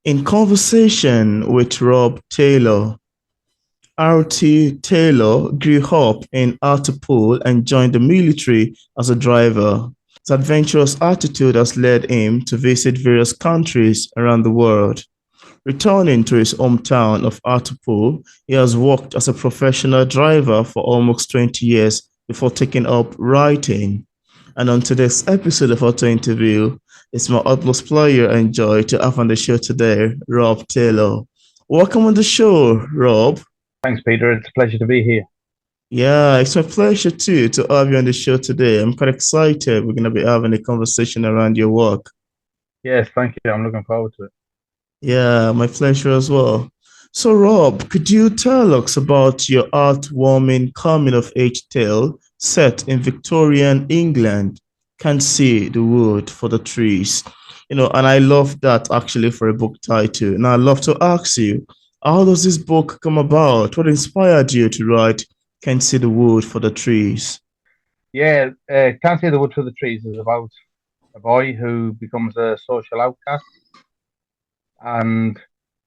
In conversation with Rob Taylor, R.T. Taylor grew up in Hartlepool and joined the military as a driver. His adventurous attitude has led him to visit various countries around the world. Returning to his hometown of Hartlepool, he has worked as a professional driver for almost 20 years before taking up writing. And on today's episode of Auto Interview, it's my utmost pleasure and joy to have on the show today, Rob Taylor. Welcome on the show, Rob. Thanks, Peter. It's a pleasure to be here. Yeah, it's my pleasure too to have you on the show today. I'm quite excited. We're going to be having a conversation around your work. Yes, thank you. I'm looking forward to it. Yeah, my pleasure as well. So, Rob, could you tell us about your heartwarming coming of age tale set in Victorian England? Can't see the wood for the trees. And I love that actually for a book title. And I'd love to ask you, how does this book come about? What inspired you to write Can't See the Wood for the Trees? Yeah, Can't See the Wood for the Trees is about a boy who becomes a social outcast, and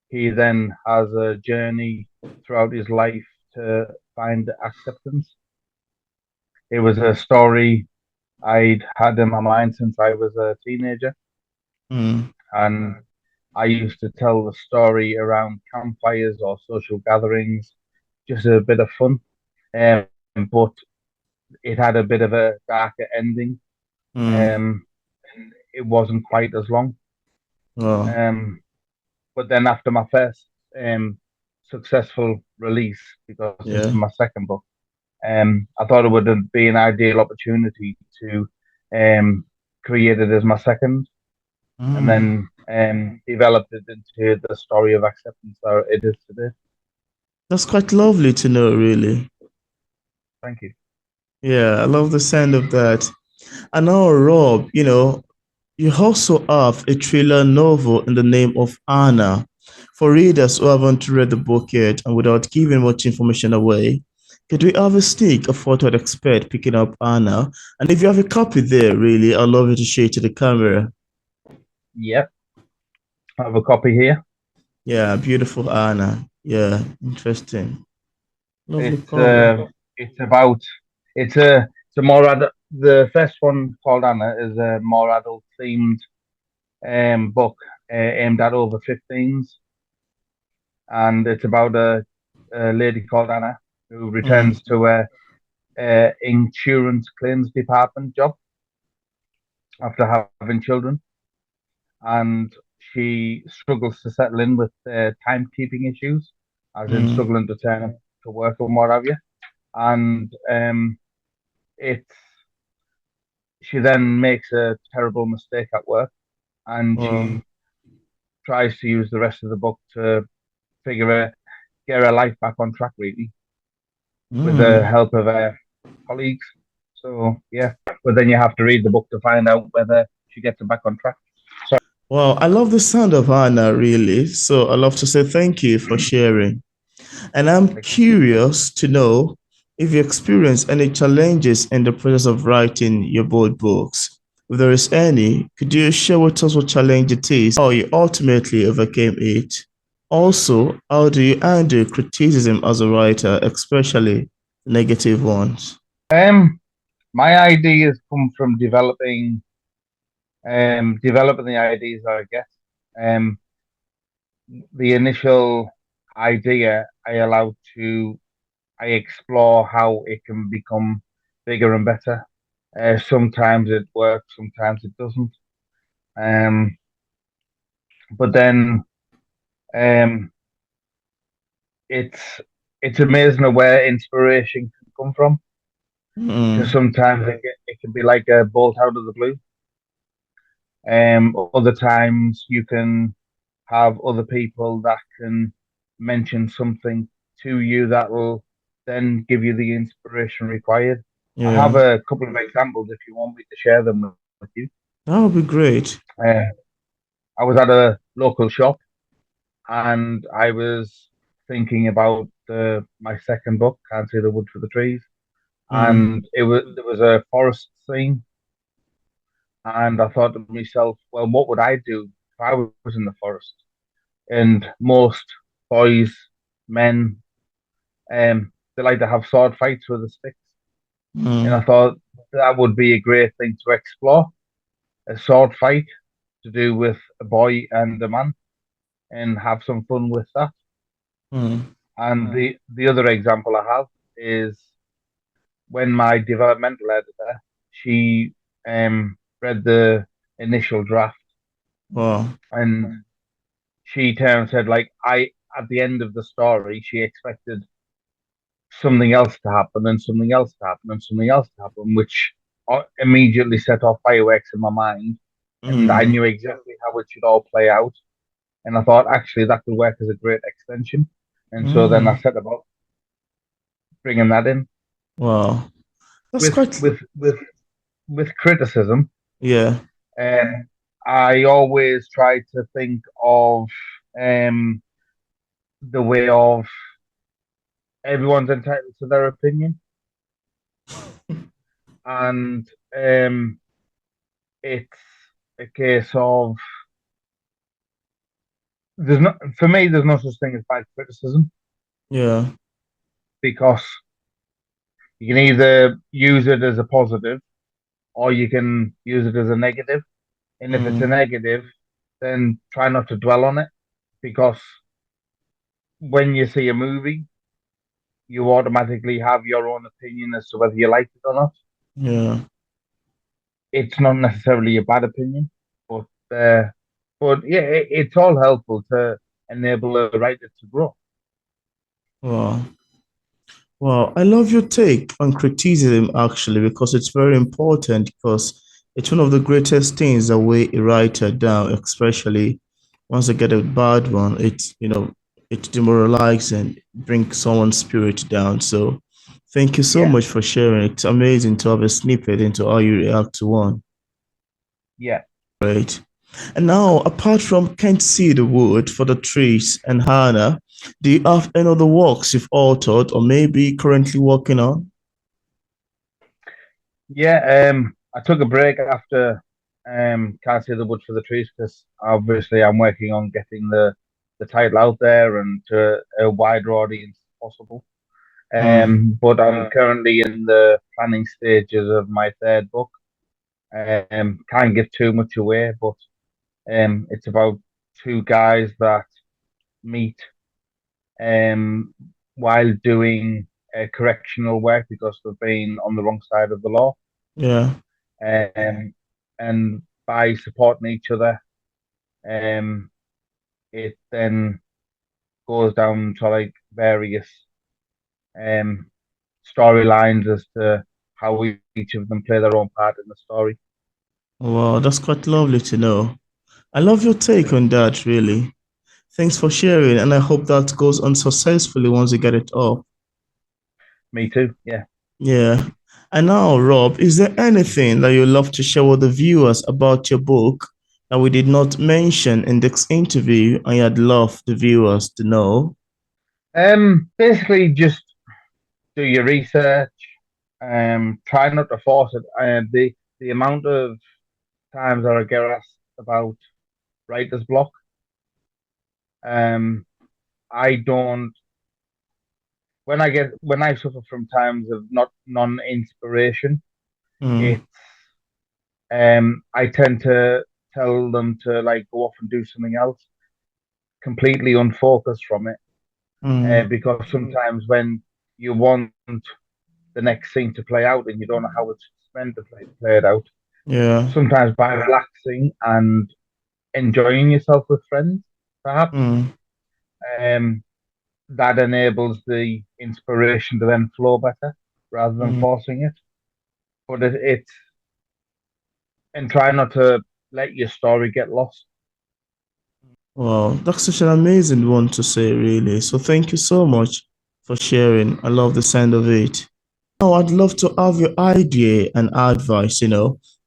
he then has a journey throughout his life to find acceptance. It was a story I'd had in my mind since I was a teenager, Mm, and I used to tell the story around campfires or social gatherings, just a bit of fun. Um, but it had a bit of a darker ending. mm, Um, it wasn't quite as long. well, Um, but then after my first successful release, because this is yeah. my second book, I thought it would be an ideal opportunity to um, create it as my second, and Mm. then developed it into the story of acceptance that it is today. That's quite lovely to know, really. Thank you. Yeah, I love the sound of that. And now, Rob, you also have a thriller novel in the name of Anna. For readers who haven't read the book yet and without giving much information away, could we have a sneak of what I'd expect picking up Anna? And if you have a copy there, really, I'd love you to show it to the camera. Yep, I have a copy here. Yeah, beautiful Anna. Yeah, interesting. Lovely It's cover. uh, it's about it's a more the first one called Anna is a more adult themed book aimed at over 15s, and it's about a lady called Anna who Mm, returns to a insurance claims department job after having children, and she struggles to settle in with timekeeping issues, as in mm, struggling to turn up to work and what have you. And it's she then makes a terrible mistake at work, and well, she tries to use the rest of the book to figure her get her life back on track, really, with the mm. help of her colleagues. So yeah, but then you have to read the book to find out whether she gets it back on track. So Well, I love the sound of Anna, really. So I love to say thank you for sharing. And I'm curious to know if you experience any challenges in the process of writing your bold books. If there is any, could you share with us what challenge it is, how you ultimately overcame it? Also, how do you handle criticism as a writer, especially negative ones? my ideas come from developing the ideas that I get. Um, the initial idea I explore how it can become bigger and better. Sometimes it works, sometimes it doesn't. Um, but then um, it's it's amazing where inspiration can come from, because Mm, sometimes it can be like a bolt out of the blue. Other times you can have other people that can mention something to you that will then give you the inspiration required. I have yeah, a couple of examples if you want me to share them with you. that would be great. Uh, I was at a local shop, and I was thinking about my second book, Can't See the Wood for the Trees, Mm, and there was a forest scene, and I thought to myself, well, what would I do if I was in the forest? and most boys, men, they like to have sword fights with the sticks. And I Mm, thought that would be a great thing to explore, a sword fight to do with a boy and a man, and have some fun with that. mm, And the other example I have is when my developmental editor, she read the initial draft, wow. and she turned and said, like, I at the end of the story, she expected something else to happen and something else to happen and something else to happen, which immediately set off fireworks in my mind. And I Mm, knew exactly how it should all play out. And I thought actually that could work as a great extension. And so then I mm, set about bringing that in wow. That's with quite, with with with criticism. yeah, And I always try to think of um, the way of everyone's entitled to their opinion, and um, it's a case of there's not for me. There's no such thing as bad criticism yeah, because you can either use it as a positive or you can use it as a negative. And if it's a mm, negative, then try not to dwell on it because when you see a movie, you automatically have your own opinion as to whether you like it or not. yeah. It's not necessarily a bad opinion, but uh, but yeah, it's all helpful to enable a writer to grow. Wow. Wow, I love your take on criticism actually because it's very important because it's one of the greatest things that weigh a writer down, especially once they get a bad one. It's demoralizing, brings someone's spirit down. So thank you so Yeah, much for sharing. It's amazing to have a snippet into how you react to one. yeah. Great. And now, apart from Can't See the Wood for the Trees and Hannah, do you have any other works you've authored or maybe currently working on? Yeah, I took a break after Can't See the Wood for the Trees because obviously I'm working on getting the title out there and to a wider audience as possible. Mm, But I'm currently in the planning stages of my third book. Can't give too much away, but it's about two guys that meet um while doing correctional work because they've been on the wrong side of the law. yeah. Um, and by supporting each other, um, it then goes down to like various um storylines as to how each of them play their own part in the story. Wow, that's quite lovely to know. I love your take on that, really. Thanks for sharing, and I hope that goes on successfully once you get it up. Me too. Yeah. Yeah. And now, Rob, is there anything that you'd love to share with the viewers about your book that we did not mention in this interview and you'd love the viewers to know? Basically, just do your research. Try not to force it. The amount of times that I get asked about writer's block, um, I don't. When I suffer from times of not non inspiration, Mm, it's I tend to tell them to like go off and do something else, completely unfocused from it. mm, Because sometimes when you want the next scene to play out and you don't know how it's meant to play it out, yeah. sometimes by relaxing and enjoying yourself with friends, perhaps, Mm, um, that enables the inspiration to then flow better rather than mm. forcing it. But it's and try not to let your story get lost. Wow, that's such an amazing one to say, really. So thank you so much for sharing. I love the sound of it. Now, I'd love to have your idea and advice,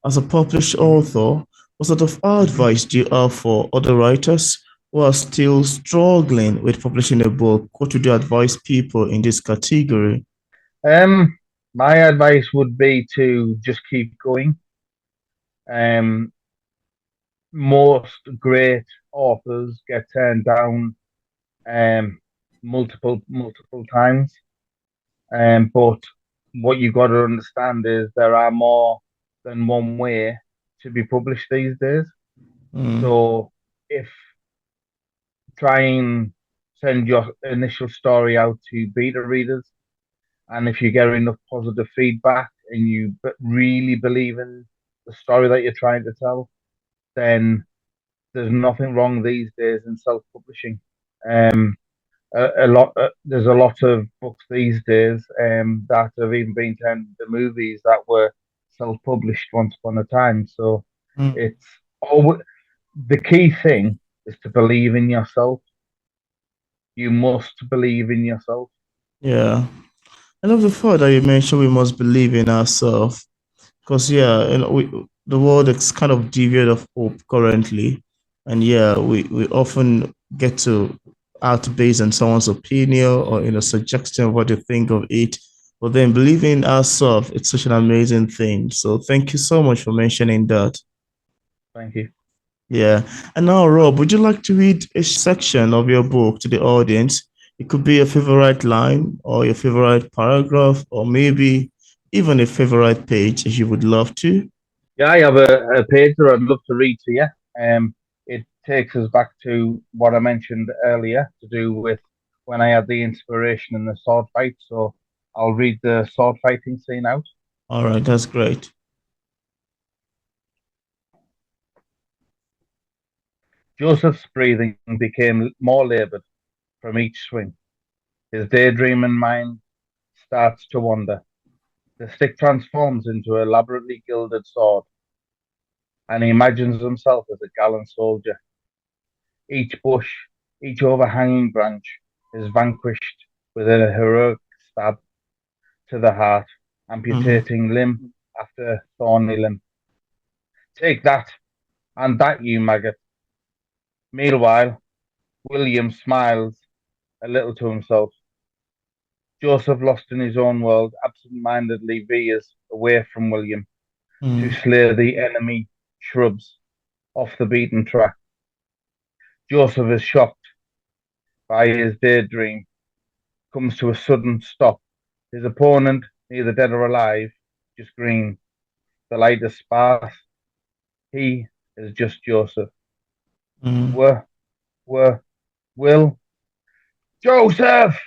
as a published Mhm. author, what sort of advice do you have for other writers who are still struggling with publishing a book? What would you advise people in this category? My advice would be to just keep going. Um, most great authors get turned down um, multiple times. But what you've got to understand is there are more than one way to be published these days. Mm, So if try and send your initial story out to beta readers, and if you get enough positive feedback and you really believe in the story that you're trying to tell, then there's nothing wrong these days in self-publishing. Um, there's a lot of books these days that have even been turned into movies that were self-published once upon a time. So mm. it's always the key thing is to believe in yourself. You must believe in yourself. Yeah. I love the thought that you mentioned we must believe in ourselves. Because yeah, the world is kind of devoid of hope currently, and yeah, we often get to out based on someone's opinion or suggestion of what they think of it. But then believing ourselves, it's such an amazing thing. So thank you so much for mentioning that. Thank you. Yeah. And now, Rob, would you like to read a section of your book to the audience? It could be a favorite line or your favorite paragraph, or maybe even a favorite page if you would love to. Yeah, I have a page that I'd love to read to you. It takes us back to what I mentioned earlier to do with when I had the inspiration in the sword fight. So I'll read the sword fighting scene out. All right, that's great. Joseph's breathing became more labored from each swing. His daydreaming mind starts to wander. The stick transforms into an elaborately gilded sword, and he imagines himself as a gallant soldier. Each bush, each overhanging branch is vanquished with a heroic stab to the heart, Mhm, amputating limb after thorny limb. Take that, and that, you maggot. Meanwhile, William smiles a little to himself. Joseph, lost in his own world, absent-mindedly veers away from William to mm, slay the enemy shrubs off the beaten track. Joseph is shocked by his daydream, comes to a sudden stop. His opponent, neither dead or alive, just green. The light is sparse. He is just Joseph. mm, Were, were, Will, Joseph!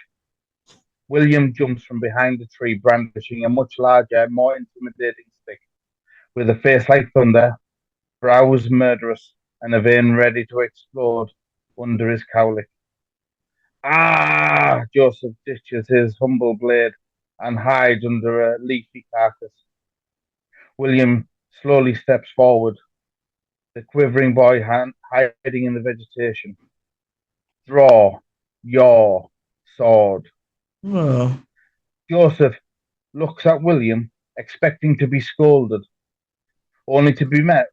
William jumps from behind the tree, brandishing a much larger, more intimidating stick. With a face like thunder, brows murderous, and a vein ready to explode under his cowlick. Ah! Joseph ditches his humble blade and hides under a leafy carcass. William slowly steps forward, the quivering boy hiding in the vegetation. Draw your sword. well, Joseph looks at William, expecting to be scolded, only to be met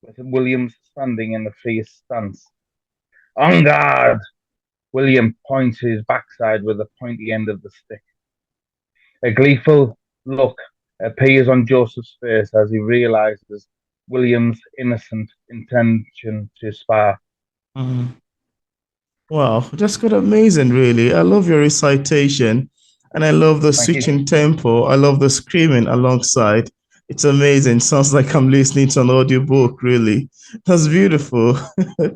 with William standing in a fierce stance. On guard! William points his backside with the pointy end of the stick. A gleeful look appears on Joseph's face as he realizes William's innocent intention to spar. mm. Wow, that's quite amazing, really. I love your recitation and I love the Thank switch you. in tempo. I love the screaming alongside. It's amazing. Sounds like I'm listening to an audiobook, really. That's beautiful. Thank you.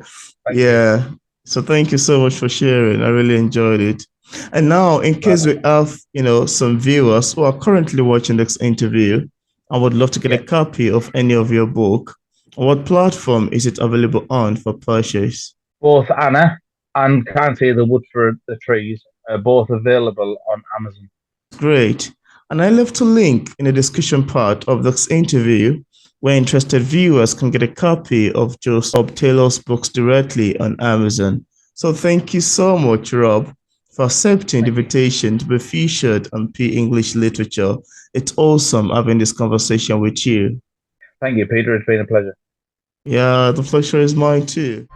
Yeah. So thank you so much for sharing. I really enjoyed it. And now, in case Right. we have, some viewers who are currently watching this interview and would love to get a Yeah. copy of any of your book, what platform is it available on for purchase? Both Anna and Can't See the Wood for the Trees are both available on Amazon. Great. And I left a link in the description part of this interview where interested viewers can get a copy of Rob Taylor's books directly on Amazon. So thank you so much, Rob, for accepting the Thank you. invitation to be featured on P English Literature. It's awesome having this conversation with you. Thank you, Peter. It's been a pleasure. Yeah, the pleasure is mine too.